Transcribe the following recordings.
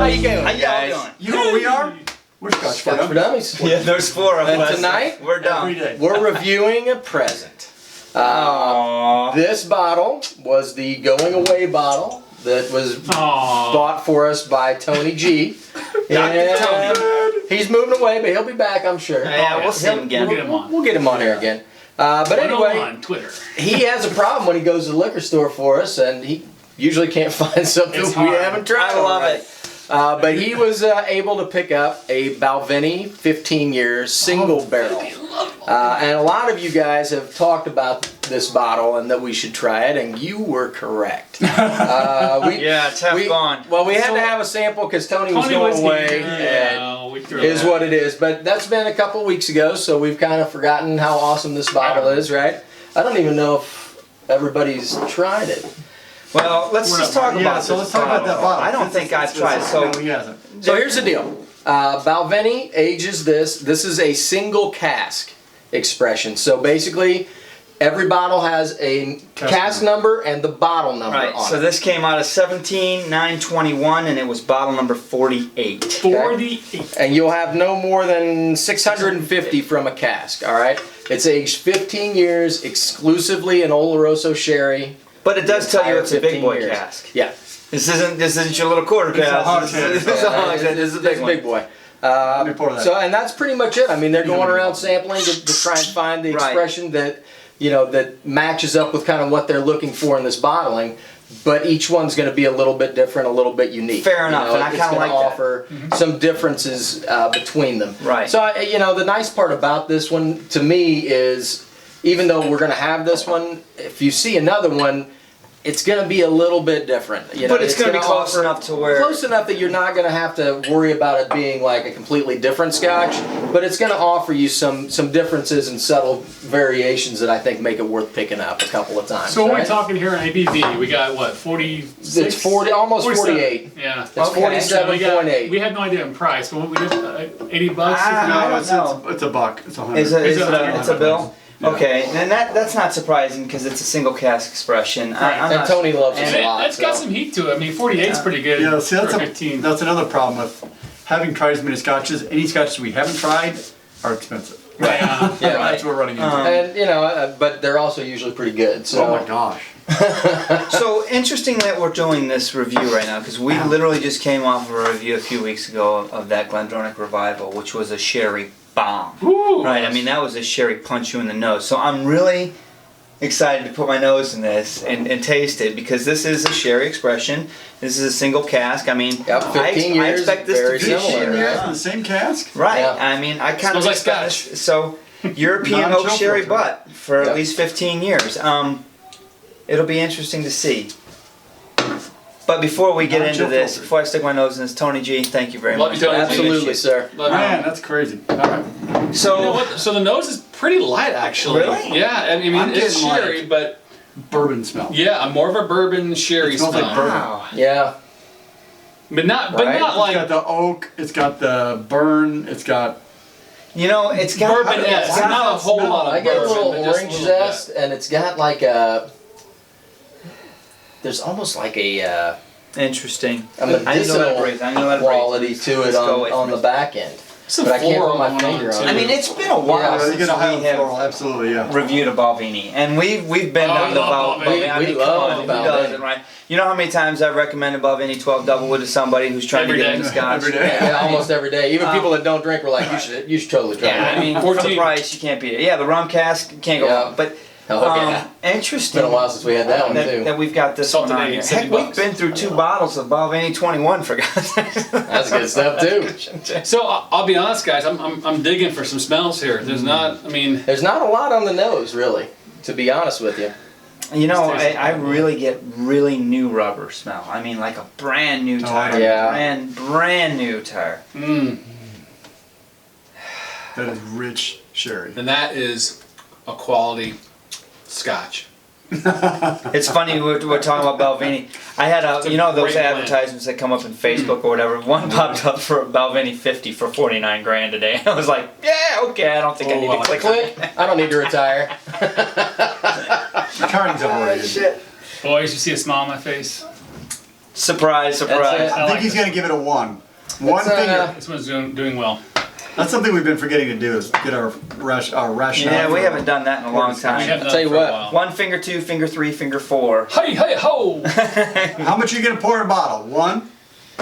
you doing, How y'all guys? doing? You know what we are? We're Scotch Scotch for Dummies. Yeah, there's 4 of And us. tonight, we're done. Every day. we're reviewing a present. Aww. This bottle was the going away bottle that was bought for us by Tony G. And he's moving away, but he'll be back, I'm sure. Yeah, we'll see him again. We'll get him on here again. But anyway, on Twitter. he has a problem when he goes to the liquor store for us, and he usually can't find something It's we hard. haven't tried. I love already. it. But he was able to pick up a Balvenie 15 years single barrel. And a lot of you guys have talked about this bottle and that we should try it, and you were correct. Yeah, it's half gone. Well, we had to have a sample because Tony was going away. And is what it is. But that's been a couple weeks ago, so we've kind of forgotten how awesome this bottle is, right? I don't even know if everybody's tried it. Well, let's just talk about this. So let's talk about that bottle. I don't think I've tried. No, he hasn't. So here's the deal. Balvenie ages this. This is a single cask expression. So basically, every bottle has a cask number and the bottle number Right, on so it. this came out of 17/9/21 and it was bottle number 48. 48. And you'll have no more than 650 from a cask, all right? It's aged 15 years exclusively in Oloroso sherry. But it does tell you it's a big 15 boy years. cask. Yeah. This isn't your little quarter It's a cask. hot This cask. is a big It's a one. big boy. Let me pour that. So, and that's pretty much it. I mean, they're going around sampling to try and find the Right. expression that, you know, that matches up with kind of what they're looking for in this bottling. But each one's going to be a little bit different, a little bit unique. Fair enough, You know, and I it's kinda gonna like that. offer some differences between them. Right. So, you know, the nice part about this one to me is, even though we're going to have this one, if you see another one, it's going to be a little bit different. You know, But it's going to be close offer- enough to where... Close enough that you're not going to have to worry about it being like a completely different scotch, but it's going to offer you some differences and subtle variations that I think make it worth picking up a couple of times. So what right? we're talking here on ABV, we got what, 46? It's 40, almost 47. 48. Yeah. It's Okay. 47.8. We had no idea in price, but we did $80 bucks. Ah, No, I don't it's a buck. It's 100. Is It's it's a bill? Yeah. Okay, and that's not surprising because it's a single cask expression. I'm And not- Tony loves And it a lot. it's got so. some heat to it. I mean, 48 is pretty good Yeah, see, for 15. that's another problem with having tried as many scotches. Any scotches we haven't tried are expensive. Right. Yeah. That's what we're running into. And, you know, but they're also usually pretty good. So. Oh my gosh. So interesting that we're doing this review right now because we literally just came off of a review a few weeks ago of that Glendronach Revival, which was a sherry bomb. Ooh. Right, I mean that was a sherry punch you in the nose. So I'm really excited to put my nose in this and taste it because this is a sherry expression. This is a single cask. I mean, Yep, 15 I years, expect this very to be similar, sherry. right? The same cask? Right. Yeah. I mean, I kind of Smells like expect Scotch. this. So European oak Non-chill sherry filter. butt for Yep. at least 15 years. It'll be interesting to see. But before we get into Non-chill this, filter. before I stick my nose in this, Tony G, thank you very Love much. you, Tony G. Absolutely, sir. Love Man, that's crazy. All right. So, You know what? So the nose is pretty light, actually. Really? Yeah, I mean, I'm it's getting sherry, but Bourbon smell. yeah, more of a bourbon sherry It smells like smell. bourbon. wow. Yeah. But not Right? It's like got the oak, it's got the burn, it's got... You know, it's got bourbon-esque. it's got Not a that whole smell. lot of I get a bourbon, little but just a orange little zest, and it's got like a. There's almost like a Interesting. medicinal quality breathe. to it Let's go away on from the back end. Some But I can't floral put my going finger on, on too. it. I mean, it's been a while Yeah, you're since gonna have we have floral, absolutely, yeah. reviewed a Balvenie, and we've been Oh, on the I love Balvenie. Balvenie. I We mean, love come on, who Balvenie. doesn't, right? You know how many times I've recommended Balvenie 12 Double Wood to somebody who's trying Every to get day. into Scotch? Every day. Yeah, almost every day. Even people that don't drink were like, you should totally try Yeah, it. I mean, for the 14. price, you can't beat it. Yeah, the rum cask can't go Yeah. wrong. But Oh, yeah. It's interesting been a while since we had that one too. that we've got this Salted one on egg, here. 70 Heck, we've bucks. been through 2 bottles of Balvenie 21 for God's sake. That's good stuff too. So I'll be honest, guys. I'm digging for some smells here. There's not. I mean, There's not a lot on the nose, really, to be honest with you. You know, It's tasty. I really get really new rubber smell. I mean, like a brand new tire. Yeah. Brand new tire. That is rich sherry. then that is a quality Scotch. It's funny we're talking about Balvenie. I had a you know those great blend. advertisements that come up in Facebook or whatever. One popped up for Balvenie 50 for 49 grand a day. I was like, yeah, okay. I don't think I Oh, need wow. to click on Click. it. I don't need to retire. The carning's overrated. Shit. Boys, you see a smile on my face. Surprise, surprise. I think he's going to give it a 1. One finger. This one's doing well. That's something we've been forgetting to do is get our rationale. Yeah, we haven't done that in a long time. I'll tell you what. 1 finger, 2 finger, 3 finger, 4. Hey, hey, ho! How much are you going to pour in a bottle? 1?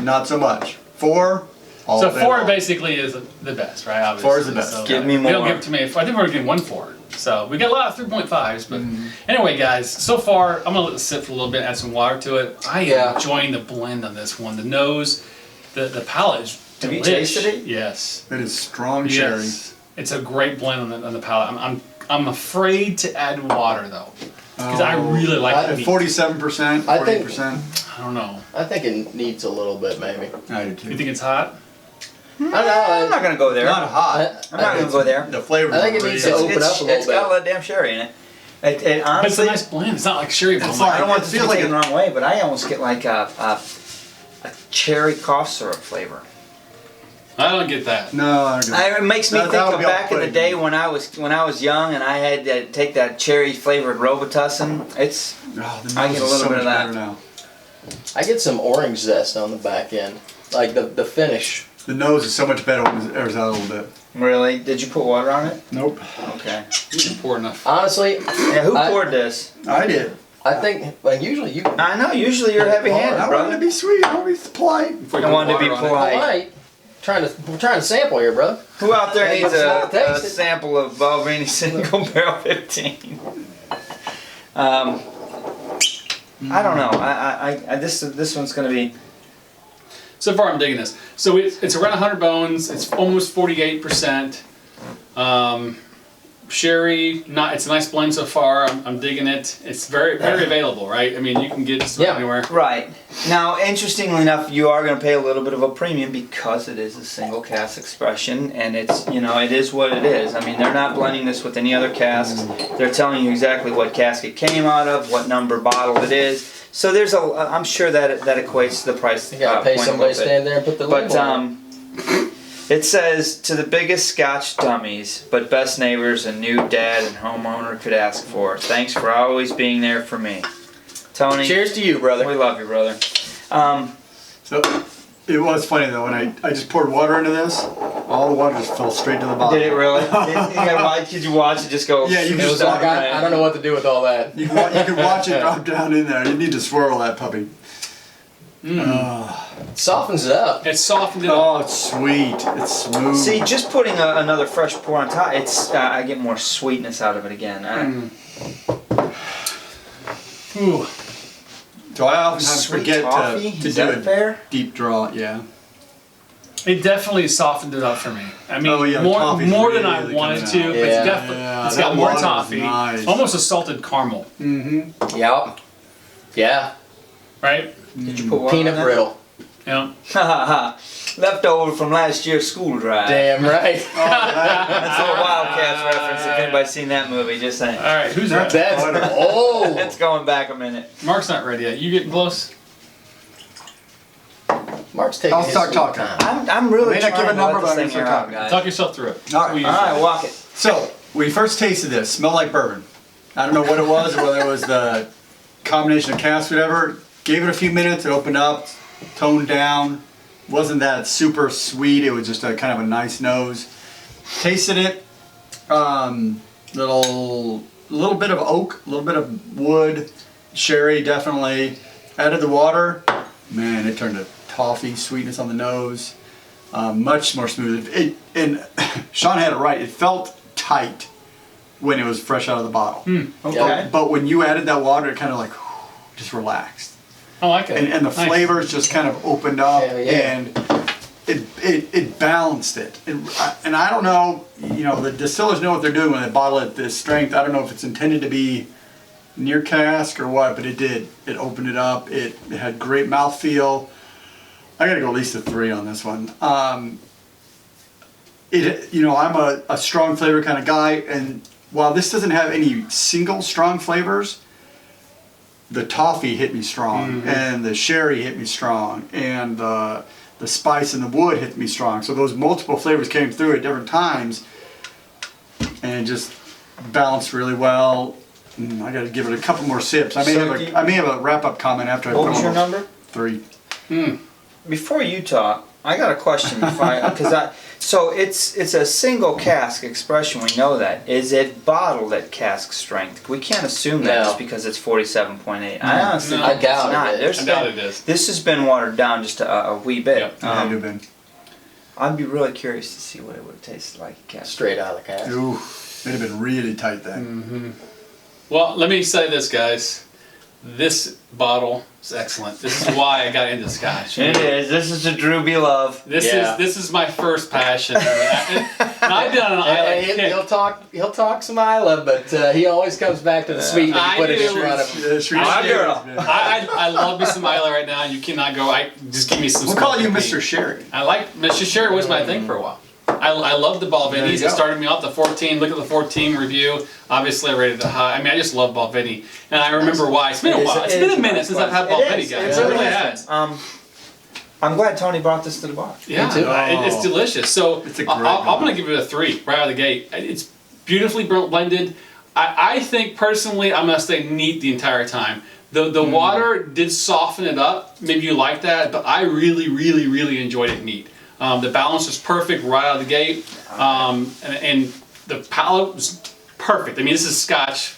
Not so much. 4? All So day 4 long. basically is the best, right? Obviously. 4 is the best. So Give me We don't more. give it to me. I think we're getting 1 for it. So we got a lot of 3.5s, but anyway, guys. So far, I'm gonna let it sit for a little bit, add some water to it. I am enjoying the blend on this one. The nose, the palate is Have you delish. tasted it? Yes. It is strong cherry. Yes. It's a great blend on the palate. I'm afraid to add water though, because I really like the meat. 47%, 40%. I don't know. I think it needs a little bit, maybe. I do too. You think it's hot? I I'm know. not gonna go there. Not hot. I'm not gonna go there. The flavor. I think it needs to open up a little It's got a bit. lot of damn sherry in it. It But it's a honestly, nice blend. It's not like sherry bomb. It's I like- don't want it this to feels be like taken the wrong way, but I almost get like a cherry cough syrup flavor. I don't get that. No, I don't. It makes me That think would of be back in the off-putting. day when I was young and I had to take that cherry flavored Robitussin. It's Oh, the I nose get a is little so bit of much that. better now. I get some orange zest on the back end, like the finish. The nose is so much better when it airs out a little bit. really. Did you put water on it? Nope. Okay. You can pour enough. Honestly, Yeah, who I- poured this? I did. I think like usually you I know. Usually you're heavy-handed, I wanted brother. to be sweet. I wanted to be polite. I wanted to be Water on it. polite. polite. We're trying to sample here, bro. Who out there Hey, needs let's a not taste it. sample of Balvenie Single Barrel 15? I don't know. This one's gonna be. So far, I'm digging this. So it's around 100 bones. It's almost 48%. Sherry, it's a nice blend so far. I'm digging it. It's very available, right? I mean, you can get this anywhere. Right. Now, interestingly enough, you are going to pay a little bit of a premium because it is a single cask expression, and it's, it is what it is. I mean, they're not blending this with any other casks. They're telling you exactly what cask it came out of, what number bottle it is. So I'm sure that equates to the price. You gotta pay point a somebody to little bit. stand there and put the But label on. it says, to the biggest Scotch dummies, but best neighbors a new dad and homeowner could ask for. Thanks for always being there for me. Tony, Cheers to you, brother. we love you, brother. So it was funny though when I just poured water into this, all the water just fell straight to the bottom. Did it really? Could you watch it just go? Yeah, you It can was just like, I don't know what to do with all that. You can watch it drop down in there. You need to swirl that puppy. It softens it up. It's softened it up. Oh, it's sweet. It's smooth. See, just putting another fresh pour on top, I get more sweetness out of it again. Ooh. So I oftentimes Sweet forget toffee? to Is do that a fair? deep draw. Yeah. It definitely softened it up for me. I mean, Oh, yeah, the more toffee's than I really wanted coming to, out. but Yeah. it's definitely Yeah, it's that got more water's toffee. nice. Almost a salted caramel, Yep. Yeah. right? Did you put water Peanut on that? brittle. Yeah. Leftover from last year's school drive. Damn right. That's a little Wildcats reference if anybody's seen that movie, just saying. All right, who's ready? That's oh. It's going back a minute. Mark's not ready yet. You getting close? Mark's taking I'll his start sweet talking. time. I'm really May not trying give a to number, let but this I'm thing gonna here start out, talking. guys. Talk yourself through it. All right. Alright, walk it. So we first tasted this. Smelled like bourbon. I don't know what it was, or whether it was the combination of cask, whatever. Gave it a few minutes. It opened up, toned down. Wasn't that super sweet. It was just a kind of a nice nose. Tasted it. Little bit of oak, a little bit of wood, sherry definitely. Added the water. Man, it turned to toffee sweetness on the nose. Much more smooth. And Sean had it right. It felt tight when it was fresh out of the bottle. Okay. But when you added that water, it kind of like just relaxed. I like it. And the Nice. flavors just kind of opened up, Yeah, yeah. and it balanced it. And I don't know, the distillers know what they're doing when they bottle it this strength. I don't know if it's intended to be near cask or what, but it did. It opened it up. It had great mouthfeel. I got to go at least a 3 on this one. I'm a strong flavor kind of guy, and while this doesn't have any single strong flavors, the toffee hit me strong, and the sherry hit me strong, and the spice and the wood hit me strong. So those multiple flavors came through at different times, and it just balanced really well. I got to give it a couple more sips. I may have a wrap up comment after I What put was your on number? 3. Before you talk, I got a question. So it's a single cask expression. We know that. Is it bottled at cask strength? We can't assume that just because it's 47.8. I honestly think it's not. I doubt it is. This has been watered down just a wee bit. Yep. Had to have been. I'd be really curious to see what it would taste like. Cask. Straight out of the cask. Ooh, it'd have been really tight then. Well, let me say this, guys. This bottle is excellent. This is why I got into Scotch. It is. This is the Drewby love. This is my first passion. I've been on an island kick. He'll talk some Isla, but he always comes back to the sweet that you put it in front of him. I love me some Isla right now. You cannot go. Just give me some. We'll call you Mr. Sherry. I like Mr. Sherry was my thing for a while. I love the Balvenies. It started me off the 14. Look at the 14 review. Obviously, I rated it high. I mean, I just love Balvenie, and I remember why. It's been a while. It's been a minute since I've had Balvenie, guys. It really has. I'm glad Tony brought this to the bar. Yeah, it's delicious. So I'm going to give it a 3 right out of the gate. It's beautifully blended. I think personally, I'm going to stay neat the entire time. The water did soften it up. Maybe you like that, but I really, really, really enjoyed it neat. The balance was perfect right out of the gate, and the palate was perfect. I mean, this is Scotch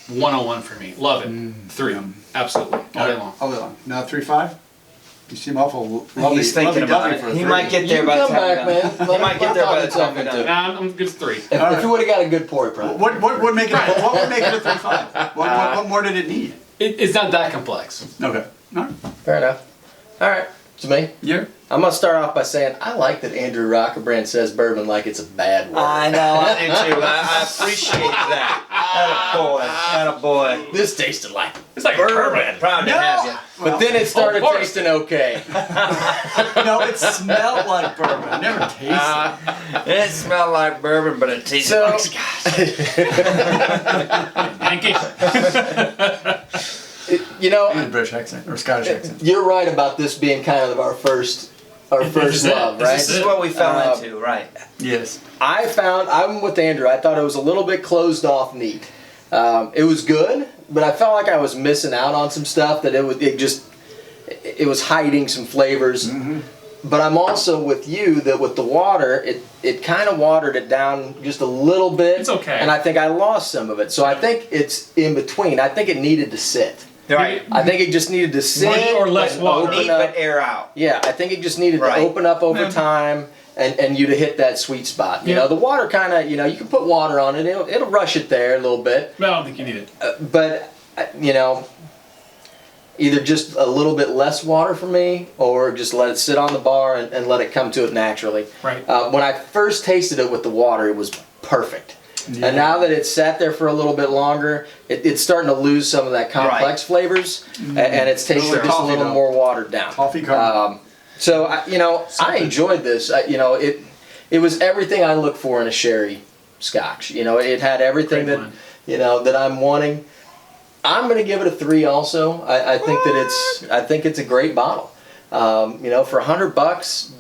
101 for me. Love it. 3, absolutely, all day long. All day long. Now 3.5. You seem awful lovely. He's thinking about it. He might get there by the time we're done. He might get there by the time we're done. Nah, I'm good 3. If you would have got a good pour, probably. What would make it? What would make it a 3.5? What more did it need? It's not that complex. Okay. All right. Fair enough. All right, it's me. Yeah. I'm gonna start off by saying I like that Andrew Rockerbrand says bourbon like it's a bad word. I know, I do too. I appreciate that. Attaboy. This tasted like It's like bourbon. Proud to have you. But then it started tasting okay. No, it smelled like bourbon. I never tasted it. It smelled like bourbon, but it tasted like Scotch. Yankee. You know, And British accent or Scottish accent. you're right about this being kind of our first love, right? This is what we fell into, right? Yes. I'm with Andrew. I thought it was a little bit closed off neat. It was good, but I felt like I was missing out on some stuff that it was hiding some flavors. Mm-hmm. But I'm also with you that with the water, it kind of watered it down just a little bit. It's okay. And I think I lost some of it. So I think it's in between. I think it needed to sit. Right. I think it just needed to sit or less water. Neat, but air out. Yeah, I think it just needed to open up over time and you to hit that sweet spot. You know, the water kind of, you can put water on it. It'll rush it there a little bit. No, I don't think you need it. But, either just a little bit less water for me or just let it sit on the bar and let it come to it naturally. Right. When I first tasted it with the water, it was perfect. Yeah. And now that it's sat there for a little bit longer, it's starting to lose some of that complex flavors, and it's tasting just a little more watered down. Coffee caramel. So I enjoyed this. It was everything I look for in a sherry Scotch. It had everything that I'm wanting. I'm going to give it a 3 also. I think it's a great bottle. For $100,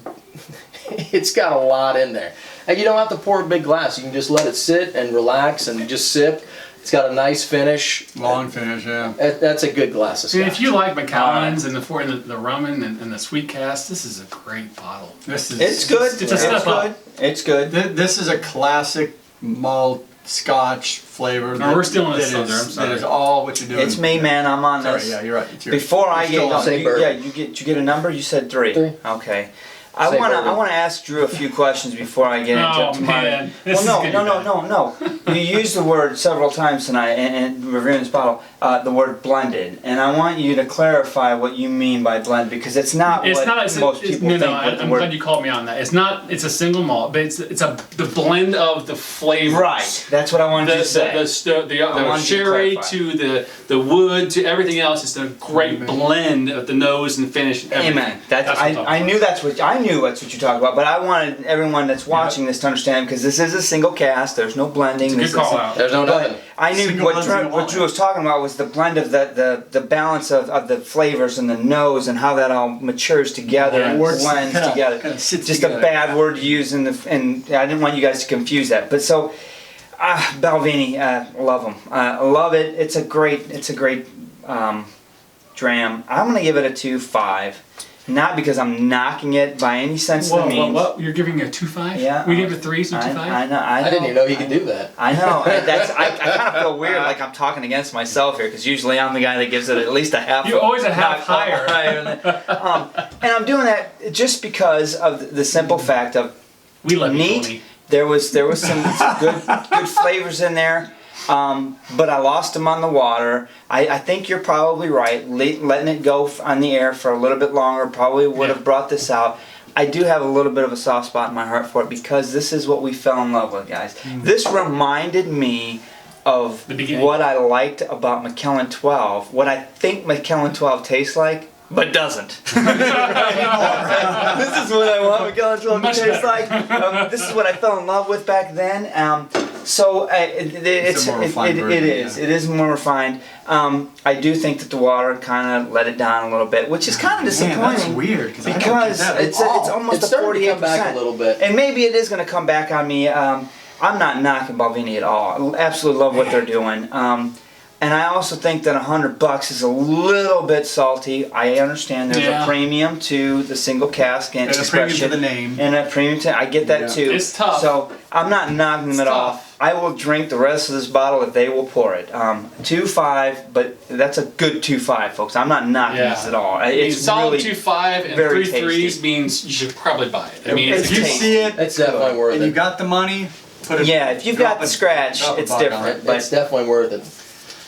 it's got a lot in there. And you don't have to pour a big glass. You can just let it sit and relax and just sip. It's got a nice finish. Long finish, yeah. That's a good glass of Scotch. And if you like Macallan's and the rum and the sweet cask, this is a great bottle. It's good. It's a step up. It's good. This is a classic malt Scotch flavor. No, we're still in the thunder. I'm sorry. That is all what you're doing. It's me, man. I'm on this. Sorry, yeah, you're right. It's yours. Before I get going, you get a number. You said 3. 3. Okay. I want to ask Drew a few questions before I get into man. No. You used the word several times tonight and reviewing this bottle, the word blended, and I want you to clarify what you mean by blend because it's not what most people think. I'm glad you called me on that. It's not. It's a single malt, but it's the blend of the flavors. Right. That's what I wanted you to say. The sherry to the wood to everything else. It's a great blend of the nose and finish. And amen. I knew that's what you talk about, but I wanted everyone that's watching this to understand because this is a single cast. There's no blending. It's a good call out. There's no nothing. I knew what Drew was talking about was the blend of the balance of the flavors and the nose and how that all matures together and blends together. Just a bad word to use and I didn't want you guys to confuse that. But so, Balvenie, love them. Love it. It's a great dram. I'm gonna give it a 2.5. Not because I'm knocking it by any sense of the means. What? You're giving it a 2.5? Yeah. We gave it 3, so 2.5? I know. I didn't even know you could do that. I know. I kind of feel weird, like I'm talking against myself here, because usually I'm the guy that gives it at least a half. You're always a half higher. And I'm doing that just because of the simple fact of we love neat. You, Tony. There was some good flavors in there. But I lost them on the water. I think you're probably right. Letting it go on the air for a little bit longer probably would have brought this out. I do have a little bit of a soft spot in my heart for it because this is what we fell in love with, guys. This reminded me of what I liked about Macallan 12, what I think Macallan 12 tastes like, but doesn't. This is what I want Macallan 12 to taste like. This is what I fell in love with back then. It is more refined. I do think that the water kind of let it down a little bit, which is kind of disappointing. That's weird because it's almost it's a 48%. To come back a little bit, and maybe it is going to come back on me. I'm not knocking Balvenie at all. I absolutely love what they're doing. And I also think that $100 is a little bit salty. I understand there's a premium to the single cask and a premium to the name. And a premium to I get that too. It's tough. So I'm not knocking them at all. I will drink the rest of this bottle if they will pour it. 2.5, but that's a good 2.5, folks. I'm not knocking this at all. It's solid really 2.5 and 3 3s means you should probably buy it. I mean, if you see it, it's definitely worth it. And you got the money, put it. Yeah, if you've got the scratch, it's different. But it's definitely worth it.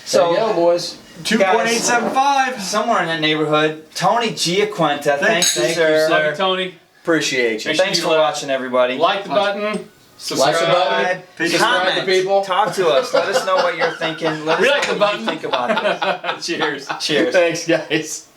So, there you go, boys. 2.875. Somewhere in that neighborhood. Tony Giaquinta. Thank you, sir. Love you, Tony. Appreciate you. Thanks for watching, everybody. Like the button. Subscribe. Like the button. Comment. To people. Talk to us. Let us know what you're thinking. Let us know like the what button. you think about this. Cheers. Cheers. Thanks, guys.